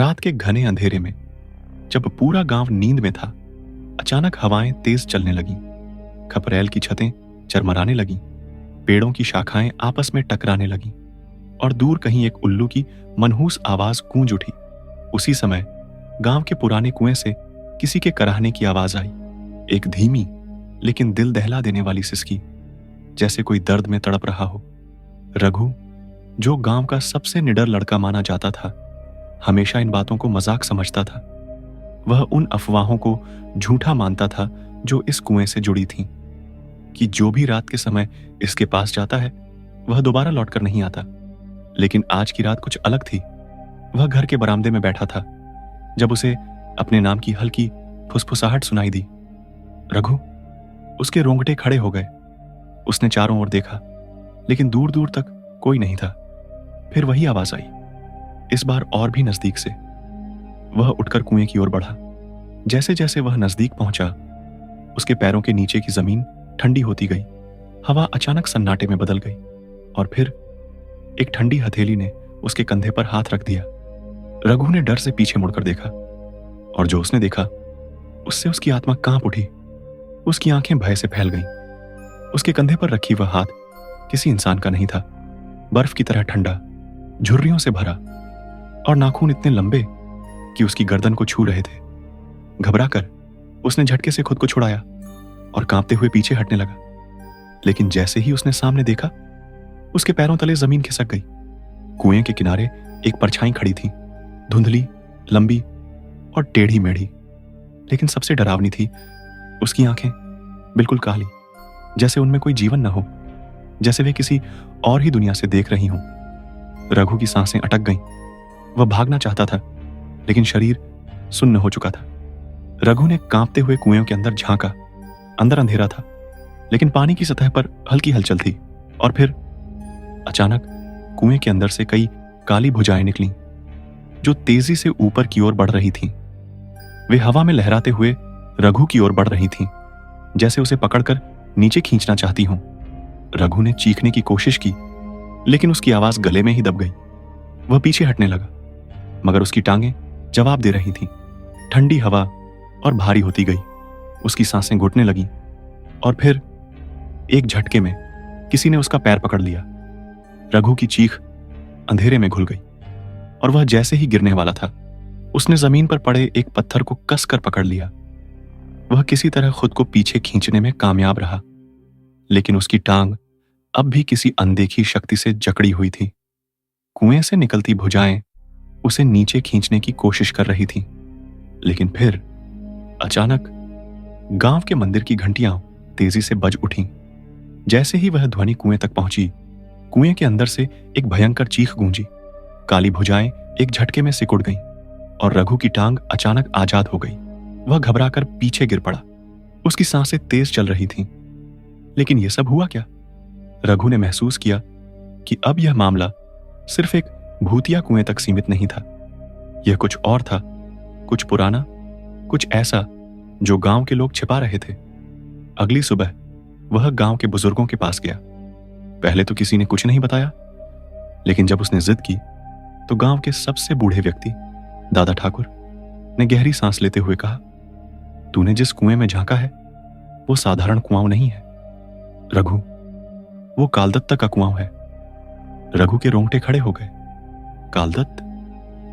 रात के घने अंधेरे में जब पूरा गांव नींद में था, अचानक हवाएं तेज चलने लगीं। खपरेल की छतें चरमराने लगीं, पेड़ों की शाखाएं आपस में टकराने लगीं और दूर कहीं एक उल्लू की मनहूस आवाज गूंज उठी। उसी समय गांव के पुराने कुएं से किसी के कराहने की आवाज आई, एक धीमी लेकिन दिल दहला देने वाली सिसकी, जैसे कोई दर्द में तड़प रहा हो। रघु, जो गांव का सबसे निडर लड़का माना जाता था, हमेशा इन बातों को मजाक समझता था। वह उन अफवाहों को झूठा मानता था जो इस कुएं से जुड़ी थीं, कि जो भी रात के समय इसके पास जाता है वह दोबारा लौटकर नहीं आता। लेकिन आज की रात कुछ अलग थी। वह घर के बरामदे में बैठा था जब उसे अपने नाम की हल्की फुसफुसाहट सुनाई दी। रघु, उसके रोंगटे खड़े हो गए। उसने चारों ओर देखा, लेकिन दूर दूर तक कोई नहीं था। फिर वही आवाज आई, इस बार और भी नजदीक से। वह उठकर कुएं की ओर बढ़ा। जैसे जैसे वह नजदीक पहुंचा, उसके पैरों के नीचे की जमीन ठंडी होती गई। हवा अचानक सन्नाटे में बदल गई और फिर एक ठंडी हथेली ने उसके कंधे पर हाथ रख दिया। रघु ने डर से पीछे मुड़कर देखा और जो उसने देखा उससे उसकी आत्मा कांप उठी। उसकी आंखें भय से फैल गईं। उसके कंधे पर रखी वह हाथ किसी इंसान का नहीं था, बर्फ की तरह ठंडा, झुर्रियों से भरा, और नाखून इतने लंबे कि उसकी गर्दन को छू रहे थे। घबराकर उसने झटके से खुद को छुड़ाया और कांपते हुए पीछे हटने लगा। लेकिन जैसे ही उसने सामने देखा, उसके पैरों तले जमीन खिसक गई। कुएं के किनारे एक परछाई खड़ी थी, धुंधली, लंबी और टेढ़ी मेढ़ी। लेकिन सबसे डरावनी थी उसकी आंखें, बिल्कुल काली, जैसे उनमें कोई जीवन न हो, जैसे वे किसी और ही दुनिया से देख रही हों। रघु की सांसें अटक गईं। वह भागना चाहता था, लेकिन शरीर सुन्न हो चुका था। रघु ने कांपते हुए कुएं के अंदर झांका। अंदर अंधेरा था, लेकिन पानी की सतह पर हल्की हलचल थी। और फिर अचानक कुएं के अंदर से कई काली भुजाएं निकलीं, जो तेजी से ऊपर की ओर बढ़ रही थीं। वे हवा में लहराते हुए रघु की ओर बढ़ रही थीं, जैसे उसे पकड़कर नीचे खींचना चाहती हों। रघु ने चीखने की कोशिश की, लेकिन उसकी आवाज गले में ही दब गई। वह पीछे हटने लगा, मगर उसकी टांगें जवाब दे रही थीं। ठंडी हवा और भारी होती गई। उसकी सांसें घुटने लगीं और फिर एक झटके में किसी ने उसका पैर पकड़ लिया। रघु की चीख अंधेरे में घुल गई और वह जैसे ही गिरने वाला था, उसने जमीन पर पड़े एक पत्थर को कसकर पकड़ लिया। वह किसी तरह खुद को पीछे खींचने में कामयाब रहा, लेकिन उसकी टांग अब भी किसी अनदेखी शक्ति से जकड़ी हुई थी। कुएं से निकलती भुजाएं उसे नीचे खींचने की कोशिश कर रही थीं। लेकिन फिर अचानक गांव के मंदिर की घंटियां तेजी से बज उठीं। जैसे ही वह ध्वनि कुएं तक पहुंची, कुएं के अंदर से एक भयंकर चीख गूंजी। काली भुजाएं एक झटके में सिकुड़ गईं और रघु की टांग अचानक आजाद हो गई। वह घबराकर पीछे गिर पड़ा। उसकी सांसें तेज चल रही थीं। लेकिन यह सब हुआ क्या? रघु ने महसूस किया कि अब यह मामला सिर्फ एक भूतिया कुएं तक सीमित नहीं था। यह कुछ और था, कुछ पुराना, कुछ ऐसा जो गांव के लोग छिपा रहे थे। अगली सुबह वह गांव के बुजुर्गों के पास गया। पहले तो किसी ने कुछ नहीं बताया, लेकिन जब उसने जिद की तो गांव के सबसे बूढ़े व्यक्ति, दादा ठाकुर, ने गहरी सांस लेते हुए कहा, तूने जिस कुएं में झांका है वो साधारण कुआं नहीं है रघु, वो कालदत्त का कुआं है। रघु के रोंगटे खड़े हो गए। कालदत्त?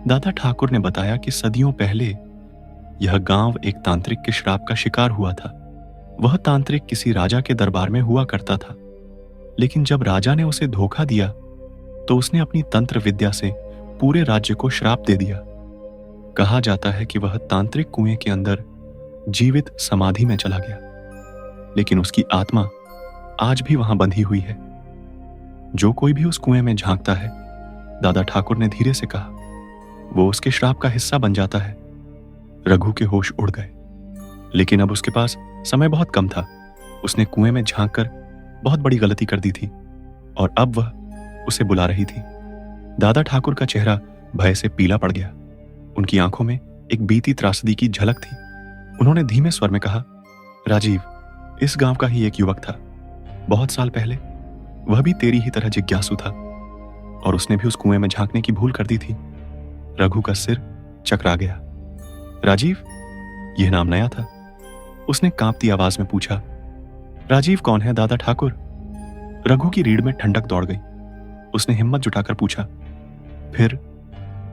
दादा ठाकुर ने बताया कि सदियों पहले यह गांव एक तांत्रिक के श्राप का शिकार हुआ था। वह तांत्रिक किसी राजा के दरबार में हुआ करता था, लेकिन जब राजा ने उसे धोखा दिया तो उसने अपनी तंत्र विद्या से पूरे राज्य को श्राप दे दिया। कहा जाता है कि वह तांत्रिक कुएं के अंदर जीवित समाधि में चला गया, लेकिन उसकी आत्मा आज भी वहां बंधी हुई है। जो कोई भी उस कुएं में झांकता है, दादा ठाकुर ने धीरे से कहा, वो उसके श्राप का हिस्सा बन जाता है। रघु के होश उड़ गए, लेकिन अब उसके पास समय बहुत कम था। उसने कुएं में झांककर बहुत बड़ी गलती कर दी थी और अब वह उसे बुला रही थी। दादा ठाकुर का चेहरा भय से पीला पड़ गया। उनकी आंखों में एक बीती त्रासदी की झलक थी। उन्होंने धीमे स्वर में कहा, राजीव, इस गांव का ही एक युवक था। बहुत साल पहले वह भी तेरी ही तरह जिज्ञासु था और उसने भी उस कुएं में झांकने की भूल कर दी थी। रघु का सिर चकरा गया। राजीव, यह नाम नया था। उसने कांपती आवाज में पूछा, राजीव कौन है दादा ठाकुर? रघु की रीढ़ में ठंडक दौड़ गई। उसने हिम्मत जुटाकर पूछा, फिर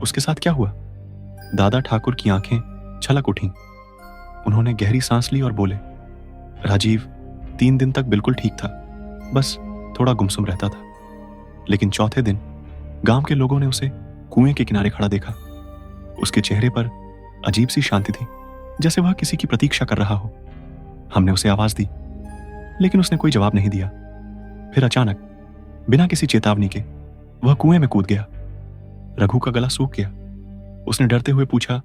उसके साथ क्या हुआ? दादा ठाकुर की आंखें छलक उठीं। उन्होंने गहरी सांस ली और बोले, राजीव 3 दिन तक बिल्कुल ठीक था, बस थोड़ा गुमसुम रहता था। लेकिन चौथे दिन गांव के लोगों ने उसे कुएं के किनारे खड़ा देखा। उसके चेहरे पर अजीब सी शांति थी, जैसे वह किसी की प्रतीक्षा कर रहा हो। हमने उसे आवाज दी, लेकिन उसने कोई जवाब नहीं दिया। फिर अचानक, बिना किसी चेतावनी के, वह कुएं में कूद गया। रघु का गला सूख गया। उसने डरते हुए पूछा,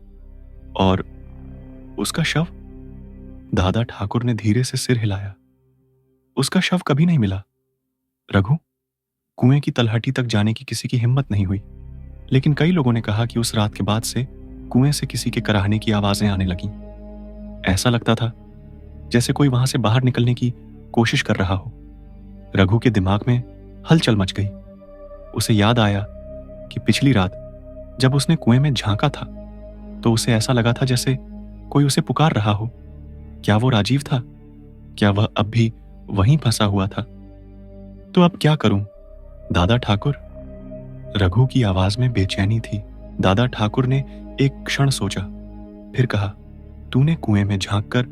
और उसका शव? दादा ठाकुर ने धीरे से सिर हिलाया। उसका शव कभी नहीं मिला रघु। कुएं की तलहटी तक जाने की किसी की हिम्मत नहीं हुई, लेकिन कई लोगों ने कहा कि उस रात के बाद से कुएं से किसी के कराहने की आवाजें आने लगीं। ऐसा लगता था जैसे कोई वहां से बाहर निकलने की कोशिश कर रहा हो। रघु के दिमाग में हलचल मच गई। उसे याद आया कि पिछली रात जब उसने कुएं में झांका था तो उसे ऐसा लगा था जैसे कोई उसे पुकार रहा हो। क्या वो राजीव था? क्या वह अब भी वहीं फंसा हुआ था? तो अब क्या करूं दादा ठाकुर? रघु की आवाज में बेचैनी थी। दादा ठाकुर ने एक क्षण सोचा, फिर कहा, तूने कुएं में झांककर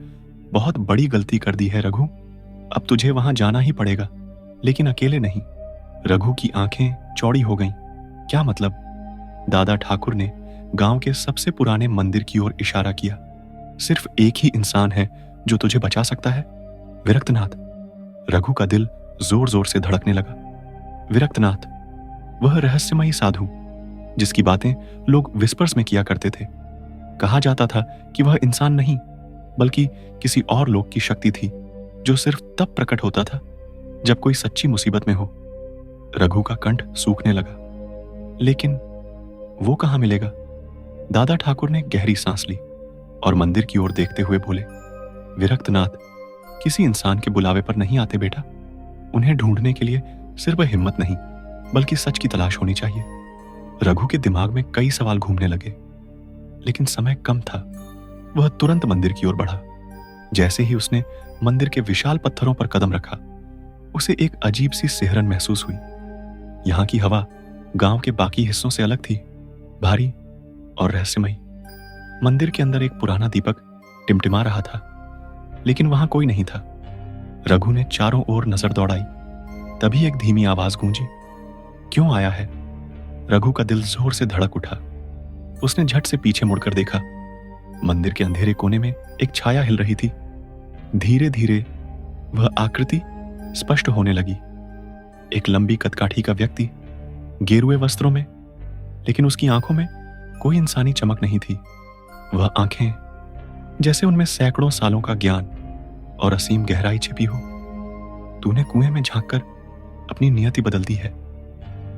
बहुत बड़ी गलती कर दी है रघु। अब तुझे वहां जाना ही पड़ेगा, लेकिन अकेले नहीं। रघु की आंखें चौड़ी हो गईं। क्या मतलब? दादा ठाकुर ने गांव के सबसे पुराने मंदिर की ओर इशारा किया। सिर्फ एक ही इंसान है जो तुझे बचा सकता है, विरक्तनाथ। रघु का दिल जोर जोर से धड़कने लगा। विरक्तनाथ, वह रहस्यमयी साधु जिसकी बातें लोग विस्पर्स में किया करते थे। कहा जाता था कि वह इंसान नहीं, बल्कि किसी और लोक की शक्ति थी जो सिर्फ तब प्रकट होता था जब कोई सच्ची मुसीबत में हो। रघु का कंठ सूखने लगा। लेकिन वो कहां मिलेगा? दादा ठाकुर ने गहरी सांस ली और मंदिर की ओर देखते हुए बोले, विरक्तनाथ, किसी इंसान के बुलावे पर नहीं आते बेटा। उन्हें ढूंढने के लिए सिर्फ हिम्मत नहीं, बल्कि सच की तलाश होनी चाहिए। रघु के दिमाग में कई सवाल घूमने लगे, लेकिन समय कम था। वह तुरंत मंदिर की ओर बढ़ा। जैसे ही उसने मंदिर के विशाल पत्थरों पर कदम रखा, उसे एक अजीब सी सिहरन महसूस हुई। यहां की हवा गांव के बाकी हिस्सों से अलग थी, भारी और रहस्यमयी। मंदिर के अंदर एक पुराना दीपक टिमटिमा रहा था, लेकिन वहां कोई नहीं था। रघु ने चारों ओर नजर दौड़ाई। तभी एक धीमी आवाज गूंजी, क्यों आया है? रघु का दिल जोर से धड़क उठा। उसने झट से पीछे मुड़कर देखा। मंदिर के अंधेरे कोने में एक छाया हिल रही थी। धीरे धीरे वह आकृति स्पष्ट होने लगी। एक लंबी कदकाठी का व्यक्ति, गेरुए वस्त्रों में, लेकिन उसकी आंखों में कोई इंसानी चमक नहीं थी। वह आंखें जैसे उनमें सैकड़ों सालों का ज्ञान और असीम गहराई छिपी हो। तूने कुएं में झांककर अपनी नियति बदल दी है,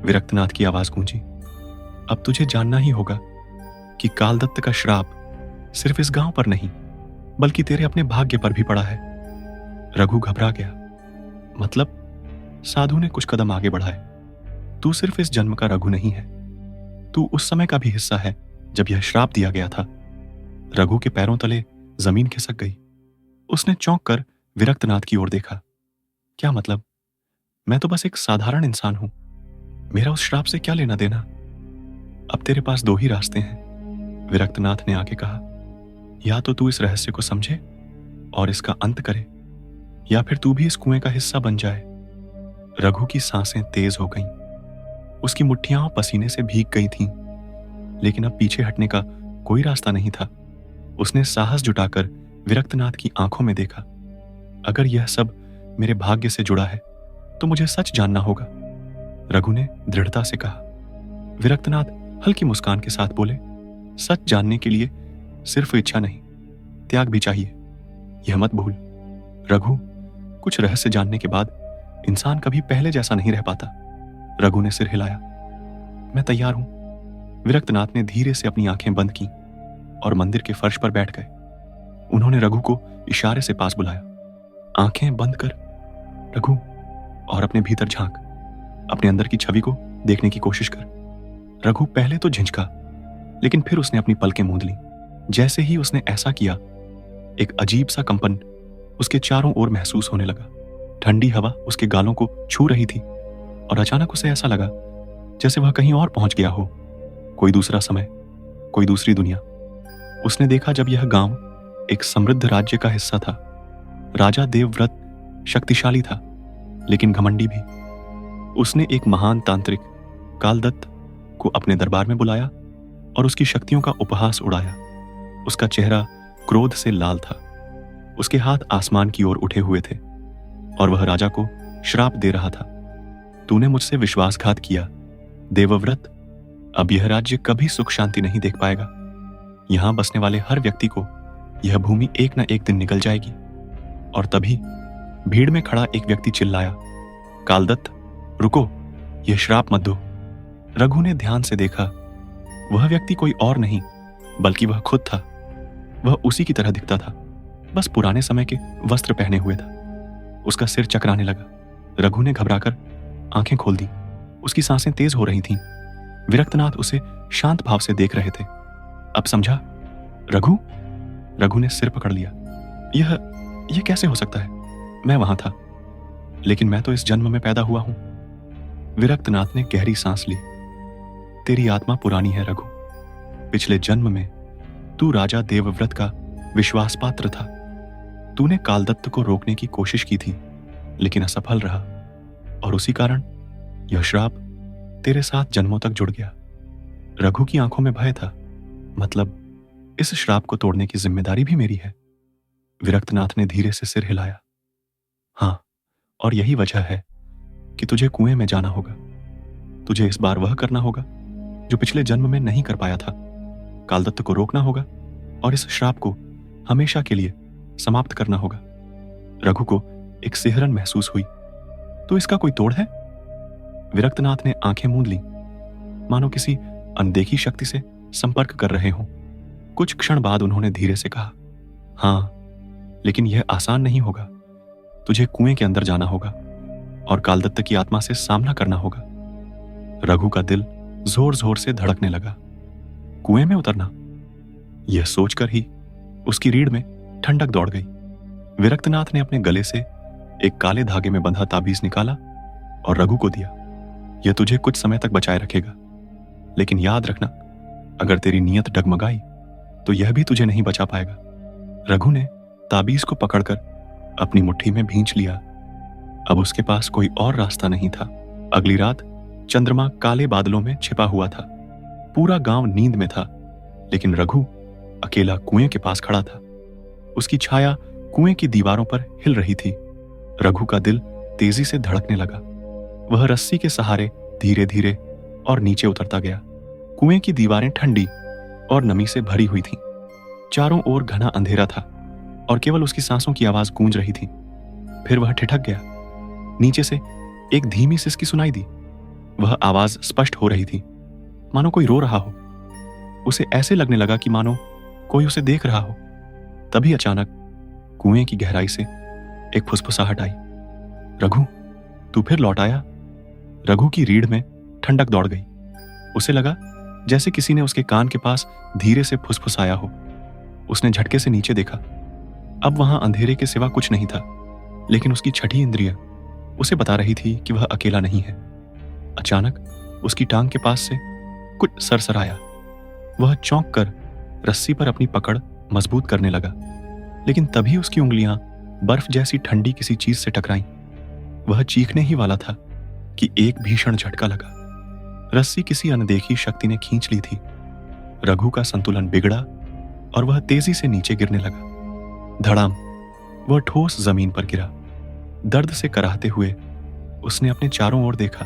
विरक्तनाथ की आवाज गूंजी। अब तुझे जानना ही होगा कि कालदत्त का श्राप सिर्फ इस गांव पर नहीं, बल्कि तेरे अपने भाग्य पर भी पड़ा है। रघु घबरा गया। मतलब? साधु ने कुछ कदम आगे बढ़ाए। तू सिर्फ इस जन्म का रघु नहीं है, तू उस समय का भी हिस्सा है जब यह श्राप दिया गया था। रघु के पैरों तले जमीन खिसक गई। उसने चौंक कर विरक्तनाथ की ओर देखा। क्या मतलब? मैं तो बस एक साधारण इंसान हूं, मेरा उस श्राप से क्या लेना देना? अब तेरे पास 2 ही रास्ते हैं, विरक्तनाथ ने आके कहा। या तो तू इस रहस्य को समझे और इसका अंत करे, या फिर तू भी इस कुएं का हिस्सा बन जाए। रघु की सांसें तेज हो गईं। उसकी मुट्ठियां पसीने से भीग गई थीं, लेकिन अब पीछे हटने का कोई रास्ता नहीं था। उसने साहस जुटाकर विरक्तनाथ की आंखों में देखा। अगर यह सब मेरे भाग्य से जुड़ा है तो मुझे सच जानना होगा, रघु ने दृढ़ता से कहा। विरक्तनाथ हल्की मुस्कान के साथ बोले, सच जानने के लिए सिर्फ इच्छा नहीं, त्याग भी चाहिए, यह मत भूल। रघु, कुछ रहस्य जानने के बाद इंसान कभी पहले जैसा नहीं रह पाता। रघु ने सिर हिलाया। मैं तैयार हूं। विरक्तनाथ ने धीरे से अपनी आंखें बंद की और मंदिर के फर्श पर बैठ गए। उन्होंने रघु को इशारे से पास बुलाया। आंखें बंद कर रघु, और अपने भीतर झांक। अपने अंदर की छवि को देखने की कोशिश कर। रघु पहले तो झिझका, लेकिन फिर उसने अपनी पलकें मूंद ली। जैसे ही उसने ऐसा किया, एक अजीब सा कंपन उसके चारों ओर महसूस होने लगा। ठंडी हवा उसके गालों को छू रही थी और अचानक उसे ऐसा लगा जैसे वह कहीं और पहुंच गया हो, कोई दूसरा समय, कोई दूसरी दुनिया। उसने देखा जब यह गांव एक समृद्ध राज्य का हिस्सा था। राजा देवव्रत शक्तिशाली था, लेकिन घमंडी भी। उसने एक महान तांत्रिक कालदत्त को अपने दरबार में बुलाया और उसकी शक्तियों का उपहास उड़ाया। उसका चेहरा क्रोध से लाल था, उसके हाथ आसमान की ओर उठे हुए थे और वह राजा को श्राप दे रहा था। तूने मुझसे विश्वासघात किया देवव्रत, अब यह राज्य कभी सुख शांति नहीं देख पाएगा। यहां बसने वाले हर व्यक्ति को यह भूमि एक न एक दिन निगल जाएगी। और तभी भीड़ में खड़ा एक व्यक्ति चिल्लाया, कालदत्त रुको, यह श्राप मत दो। रघु ने ध्यान से देखा। वह व्यक्ति कोई और नहीं बल्कि वह खुद था। वह उसी की तरह दिखता था, बस पुराने समय के वस्त्र पहने हुए था। उसका सिर चकराने लगा। रघु ने घबराकर आंखें खोल दी। उसकी सांसें तेज हो रही थीं। विरक्तनाथ उसे शांत भाव से देख रहे थे। अब समझा रघु? रघु ने सिर पकड़ लिया। यह कैसे हो सकता है? मैं वहां था, लेकिन मैं तो इस जन्म में पैदा हुआ हूं। विरक्तनाथ ने गहरी सांस ली। तेरी आत्मा पुरानी है रघु। पिछले जन्म में तू राजा देवव्रत का विश्वास पात्र था। तूने कालदत्त को रोकने की कोशिश की थी, लेकिन असफल रहा, और उसी कारण यह श्राप तेरे साथ जन्मों तक जुड़ गया। रघु की आंखों में भय था। मतलब इस श्राप को तोड़ने की जिम्मेदारी भी मेरी है। विरक्तनाथ ने धीरे से सिर हिलाया। हां, और यही वजह है कि तुझे कुएं में जाना होगा। तुझे इस बार वह करना होगा जो पिछले जन्म में नहीं कर पाया था। कालदत्त को रोकना होगा और इस श्राप को हमेशा के लिए समाप्त करना होगा। रघु को एक सिहरन महसूस हुई। तो इसका कोई तोड़ है? विरक्तनाथ ने आंखें मूंद ली, मानो किसी अनदेखी शक्ति से संपर्क कर रहे हों। कुछ क्षण बाद उन्होंने धीरे से कहा, हां, लेकिन यह आसान नहीं होगा। तुझे कुएं के अंदर जाना होगा और कालदत्त की आत्मा से सामना करना होगा। रघु का दिल जोर जोर से धड़कने लगा। कुएं में उतरना? यह सोचकर ही उसकी रीढ़ में ठंडक दौड़ गई। विरक्तनाथ ने अपने गले से एक काले धागे में बंधा ताबीज निकाला और रघु को दिया। यह तुझे कुछ समय तक बचाए रखेगा, लेकिन याद रखना, अगर तेरी नीयत डगमगाई तो यह भी तुझे नहीं बचा पाएगा। रघु ने ताबीज को पकड़कर अपनी मुट्ठी में भींच लिया। अब उसके पास कोई और रास्ता नहीं था। अगली रात चंद्रमा काले बादलों में छिपा हुआ था। पूरा गांव नींद में था, लेकिन रघु अकेला कुएं के पास खड़ा था। उसकी छाया कुएं की दीवारों पर हिल रही थी। रघु का दिल तेजी से धड़कने लगा। वह रस्सी के सहारे धीरे धीरे और नीचे उतरता गया। कुएं की दीवारें ठंडी और नमी से भरी हुई थीं। चारों ओर घना अंधेरा था और केवल उसकी सांसों की आवाज गूंज रही थी। फिर वह ठिठक गया। नीचे से एक धीमी सिसकी सुनाई दी। वह आवाज स्पष्ट हो रही थी, मानो कोई रो रहा हो। उसे ऐसे लगने लगा कि मानो कोई उसे देख रहा हो। तभी अचानक कुएं की गहराई से एक फुसफुसाहट आई। रघु, तू फिर लौट आया। रघु की रीढ़ में ठंडक दौड़ गई। उसे लगा जैसे किसी ने उसके कान के पास धीरे से फुसफुसाया हो। उसने झटके से नीचे देखा। अब वहां अंधेरे के सिवा कुछ नहीं था, लेकिन उसकी छठी इंद्रिय उसे बता रही थी कि वह अकेला नहीं है। अचानक उसकी टांग के पास से कुछ सरसराया। वह चौंक कर रस्सी पर अपनी पकड़ मजबूत करने लगा, लेकिन तभी उसकी उंगलियां बर्फ जैसी ठंडी किसी चीज से टकराईं। वह चीखने ही वाला था कि एक भीषण झटका लगा। रस्सी किसी अनदेखी शक्ति ने खींच ली थी। रघु का संतुलन बिगड़ा और वह तेजी से नीचे गिरने लगा। धड़ाम, वह ठोस जमीन पर गिरा। दर्द से कराहते हुए उसने अपने चारों ओर देखा।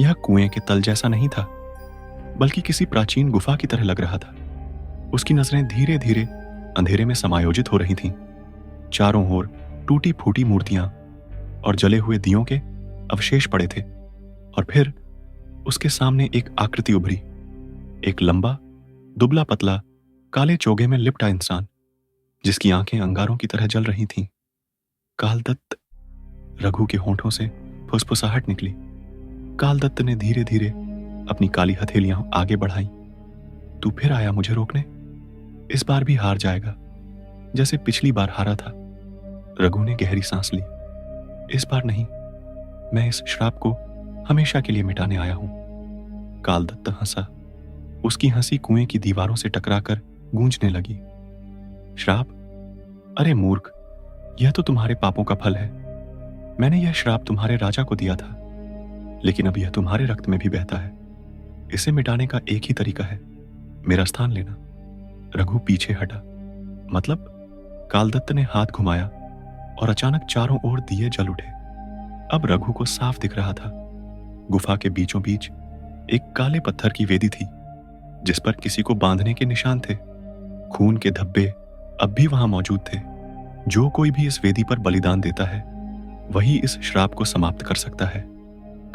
यह कुएं के तल जैसा नहीं था, बल्कि किसी प्राचीन गुफा की तरह लग रहा था। उसकी नजरें धीरे धीरे अंधेरे में समायोजित हो रही थीं। चारों ओर टूटी फूटी मूर्तियां और जले हुए दियों के अवशेष पड़े थे। और फिर उसके सामने एक आकृति उभरी। एक लंबा, दुबला पतला, काले चोगे में लिपटा इंसान, जिसकी आंखें अंगारों की तरह जल रही थीं। कालदत्त। रघु के होंठों से फुसफुसाहट निकली। कालदत्त ने धीरे धीरे अपनी काली हथेलियां आगे बढ़ाई। तू फिर आया मुझे रोकने। इस बार भी हार जाएगा जैसे पिछली बार हारा था। रघु ने गहरी सांस ली। इस बार नहीं, मैं इस श्राप को हमेशा के लिए मिटाने आया हूं। कालदत्त हंसा। उसकी हंसी कुएं की दीवारों से टकराकर गूंजने लगी। श्राप? अरे मूर्ख, यह तो तुम्हारे पापों का फल है। मैंने यह श्राप तुम्हारे राजा को दिया था, लेकिन अब यह तुम्हारे रक्त में भी बहता है। इसे मिटाने का एक ही तरीका है, मेरा स्थान लेना। रघु पीछे हटा। मतलब? कालदत्त ने हाथ घुमाया और अचानक चारों ओर दिए जल उठे। अब रघु को साफ दिख रहा था। गुफा के बीचों बीच एक काले पत्थर की वेदी थी, जिस पर किसी को बांधने के निशान थे। खून के धब्बे अब भी वहां मौजूद थे। जो कोई भी इस वेदी पर बलिदान देता है, वही इस श्राप को समाप्त कर सकता है।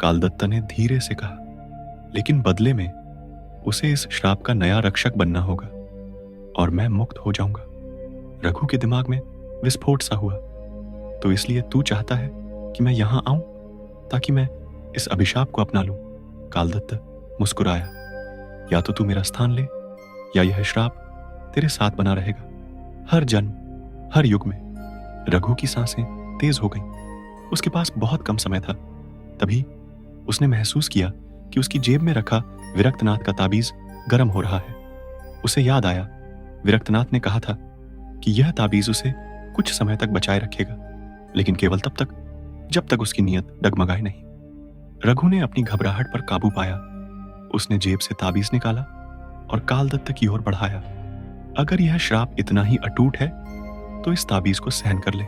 कालदत्त ने धीरे से कहा, लेकिन बदले में उसे इस श्राप का नया रक्षक बनना होगा और मैं मुक्त हो जाऊंगा। रघु के दिमाग में विस्फोट सा हुआ। तो इसलिए तू चाहता है कि मैं यहां आऊं ताकि मैं इस अभिशाप को अपना लूं? कालदत्त मुस्कुराया। या तो तू मेरा स्थान ले, या यह श्राप तेरे साथ बना रहेगा, हर जन्म, हर युग में। रघु की सांसें तेज हो गईं। उसके पास बहुत कम समय था। तभी उसने महसूस किया कि उसकी जेब में रखा विरक्तनाथ का ताबीज गर्म हो रहा है। उसे याद आया, विरक्तनाथ ने कहा था कि यह ताबीज उसे कुछ समय तक बचाए रखेगा, लेकिन केवल तब तक जब तक उसकी नीयत डगमगाए नहीं। रघु ने अपनी घबराहट पर काबू पाया। उसने जेब से ताबीज निकाला और कालदत्त की ओर बढ़ाया। अगर यह श्राप इतना ही अटूट है तो इस ताबीज को सहन कर ले।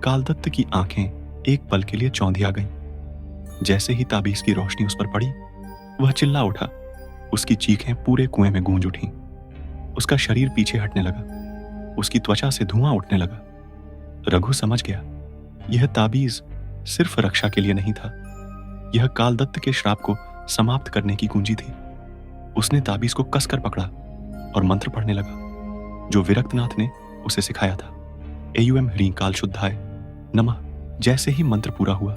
कालदत्त की आंखें एक पल के लिए चौंधिया गईं। जैसे ही ताबीज की रोशनी उस पर पड़ी, वह चिल्ला उठा। उसकी चीखें पूरे कुएं में गूंज उठीं। उसका शरीर पीछे हटने लगा। उसकी त्वचा से धुआं उठने लगा। रघु समझ गया, यह ताबीज सिर्फ रक्षा के लिए नहीं था, यह कालदत्त के श्राप को समाप्त करने की कुंजी थी। उसने ताबीज को कसकर पकड़ा और मंत्र पढ़ने लगा, जो विरक्तनाथ ने उसे सिखाया था। एयुएम ह्रीं काल शुद्धाय नमः। जैसे ही मंत्र पूरा हुआ,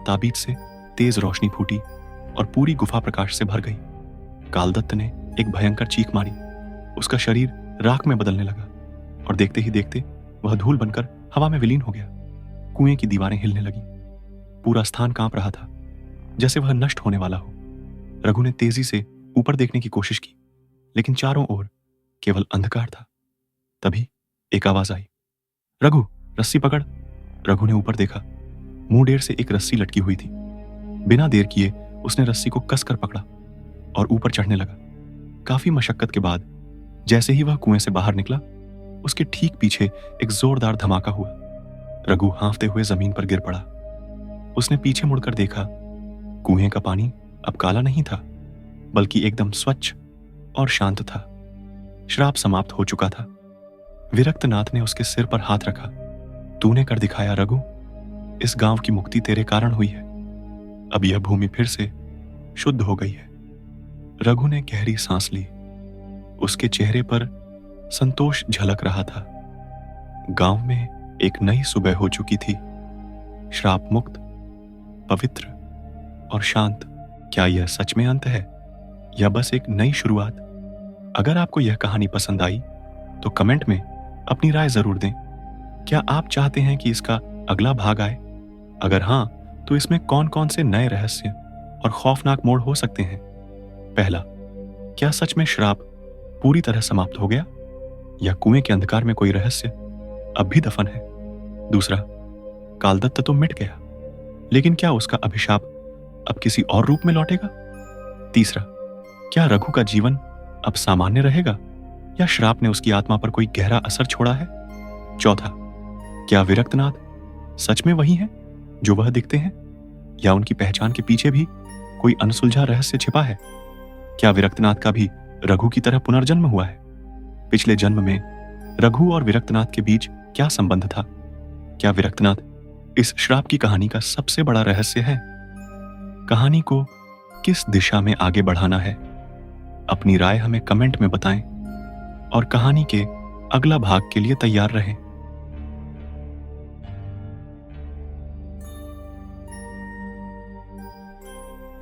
ताबीज से तेज रोशनी फूटी और पूरी गुफा प्रकाश से भर गई। कालदत्त ने एक भयंकर चीख मारी। उसका शरीर राख में बदलने लगा और देखते ही देखते वह धूल बनकर हवा में विलीन हो गया। कुएं की दीवारें हिलने लगीं। पूरा स्थान कांप रहा था, जैसे वह नष्ट होने वाला हो। रघु ने तेजी से ऊपर देखने की कोशिश की, लेकिन चारों ओर केवल अंधकार था। तभी एक आवाज आई, रघु, रस्सी पकड़। रघु ने ऊपर देखा। मुंह डेर से एक रस्सी लटकी हुई थी। बिना देर किए उसने रस्सी को कसकर पकड़ा और ऊपर चढ़ने लगा। काफी मशक्कत के बाद जैसे ही वह कुएं से बाहर निकला, उसके ठीक पीछे एक जोरदार धमाका हुआ। रघु हांफते हुए जमीन पर गिर पड़ा। उसने पीछे मुड़कर देखा। कुएं का पानी अब काला नहीं था, बल्कि एकदम स्वच्छ और शांत था। श्राप समाप्त हो चुका था। विरक्तनाथ ने उसके सिर पर हाथ रखा। तूने कर दिखाया रघु, इस गांव की मुक्ति तेरे कारण हुई है। अब यह भूमि फिर से शुद्ध हो गई है। रघु ने गहरी सांस ली। उसके चेहरे पर संतोष झलक रहा था। गांव में एक नई सुबह हो चुकी थी, श्राप मुक्त, पवित्र और शांत। क्या यह सच में अंत है या बस एक नई शुरुआत? अगर आपको यह कहानी पसंद आई तो कमेंट में अपनी राय जरूर दें। क्या आप चाहते हैं कि इसका अगला भाग आए? अगर हां, तो इसमें कौन कौन से नए रहस्य और खौफनाक मोड़ हो सकते हैं? पहला, क्या सच में श्राप पूरी तरह समाप्त हो गया, या कुएं के अंधकार में कोई रहस्य अब भी दफन है? दूसरा, कालदत्त तो मिट गया, लेकिन क्या उसका अभिशाप अब किसी और रूप में लौटेगा? तीसरा, क्या रघु का जीवन अब सामान्य रहेगा, या श्राप ने उसकी आत्मा पर कोई गहरा असर छोड़ा है? चौथा, क्या विरक्तनाथ सच में वही हैं जो वह दिखते हैं, या उनकी पहचान के पीछे भी कोई अनसुलझा रहस्य छिपा है? क्या विरक्तनाथ का भी रघु की तरह पुनर्जन्म हुआ है? पिछले जन्म में रघु और विरक्तनाथ के बीच क्या संबंध था? क्या विरक्तनाथ इस श्राप की कहानी का सबसे बड़ा रहस्य है? कहानी को किस दिशा में आगे बढ़ाना है? अपनी राय हमें कमेंट में बताएं और कहानी के अगला भाग के लिए तैयार रहें।